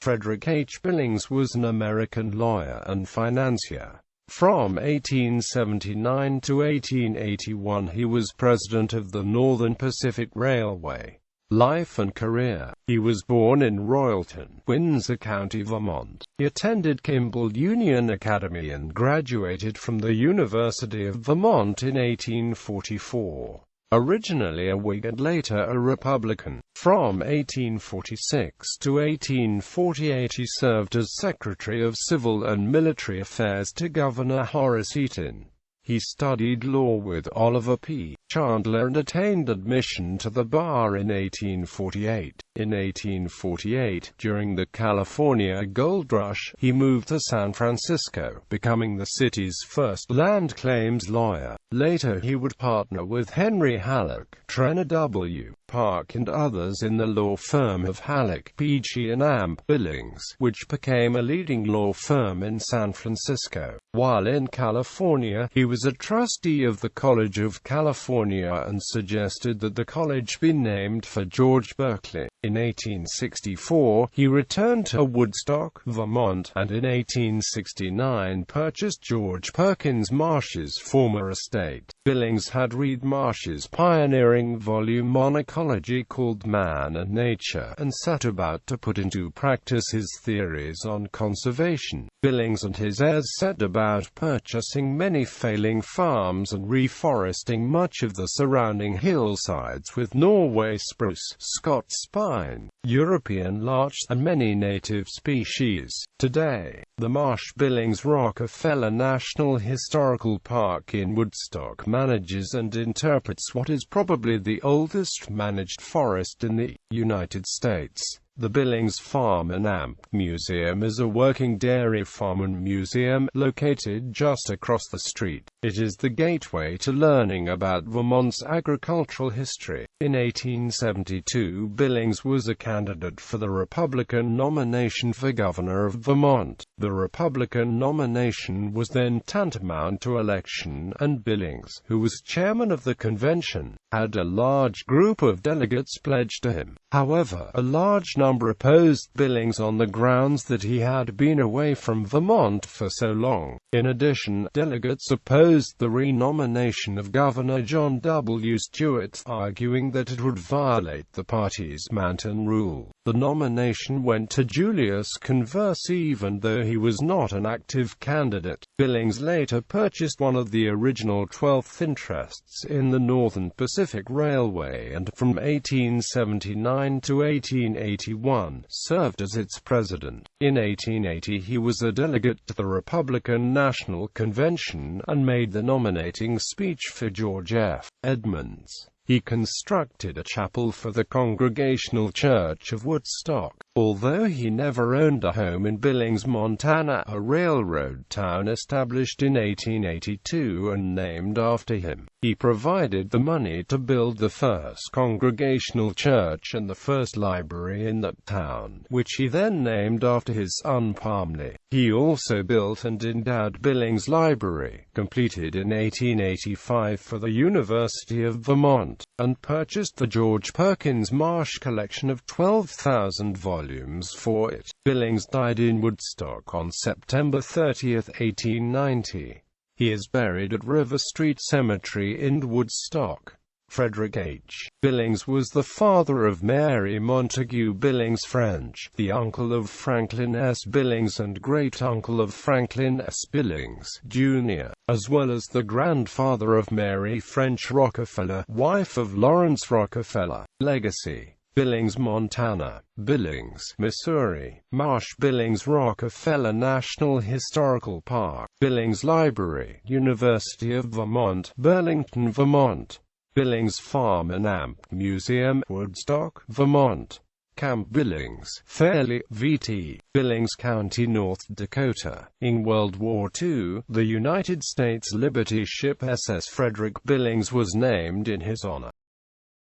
Frederick H. Billings was an American lawyer and financier. From 1879 to 1881 he was president of the Northern Pacific Railway. Life and career. He was born in Royalton, Windsor County, Vermont. He attended Kimball Union Academy and graduated from the University of Vermont in 1844. Originally a Whig and later a Republican. From 1846 to 1848 he served as Secretary of Civil and Military Affairs to Governor Horace Eaton. He studied law with Oliver P. Chandler and attained admission to the bar in 1848. In 1848, during the California Gold Rush, he moved to San Francisco, becoming the city's first land claims lawyer. Later he would partner with Henry Halleck, Trenor W. Park and others in the law firm of Halleck, Peachey and Amp Billings, which became a leading law firm in San Francisco. While in California, he was a trustee of the College of California and suggested that the college be named for George Berkeley. In 1864, he returned to Woodstock, Vermont, and in 1869 purchased George Perkins Marsh's former estate. Billings had read Marsh's pioneering volume on ecology called Man and Nature, and set about to put into practice his theories on conservation. Billings and his heirs set about purchasing many failing farms and reforesting much of the surrounding hillsides with Norway spruce, Scots pine, European larch, and many native species. Today, the Marsh-Billings-Rockefeller National Historical Park in Woodstock manages and interprets what is probably the oldest managed forest in the United States. The Billings Farm and Amp Museum is a working dairy farm and museum located just across the street. It is the gateway to learning about Vermont's agricultural history. In 1872, Billings was a candidate for the Republican nomination for governor of Vermont. The Republican nomination was then tantamount to election, and Billings, who was chairman of the convention, had a large group of delegates pledged to him. However, a large number opposed Billings on the grounds that he had been away from Vermont for so long. In addition, delegates opposed the renomination of Governor John W. Stewart, arguing that it would violate the party's mountain rule. The nomination went to Julius Converse even though he was not an active candidate. Billings later purchased one of the original 12th interests in the Northern Pacific Railway and, from 1879 to 1881, served as its president. In 1880 he was a delegate to the Republican National Convention and made the nominating speech for George F. Edmunds. He constructed a chapel for the Congregational Church of Woodstock. Although he never owned a home in Billings, Montana, a railroad town established in 1882 and named after him, he provided the money to build the first Congregational Church and the first library in that town, which he then named after his son Palmley. He also built and endowed Billings Library, completed in 1885 for the University of Vermont, and purchased the George Perkins Marsh collection of 12,000 volumes for it. Billings died in Woodstock on September 30, 1890. He is buried at River Street Cemetery in Woodstock. Frederick H. Billings was the father of Mary Montague Billings French, the uncle of Franklin S. Billings and great-uncle of Franklin S. Billings, Jr., as well as the grandfather of Mary French Rockefeller, wife of Lawrence Rockefeller. Legacy: Billings, Montana; Billings, Missouri; Marsh-Billings-Rockefeller National Historical Park; Billings Library, University of Vermont, Burlington, Vermont; Billings Farm and Amp Museum, Woodstock, Vermont; Camp Billings, Fairleigh, VT, Billings County, North Dakota. In World War II, the United States Liberty ship SS Frederick Billings was named in his honor.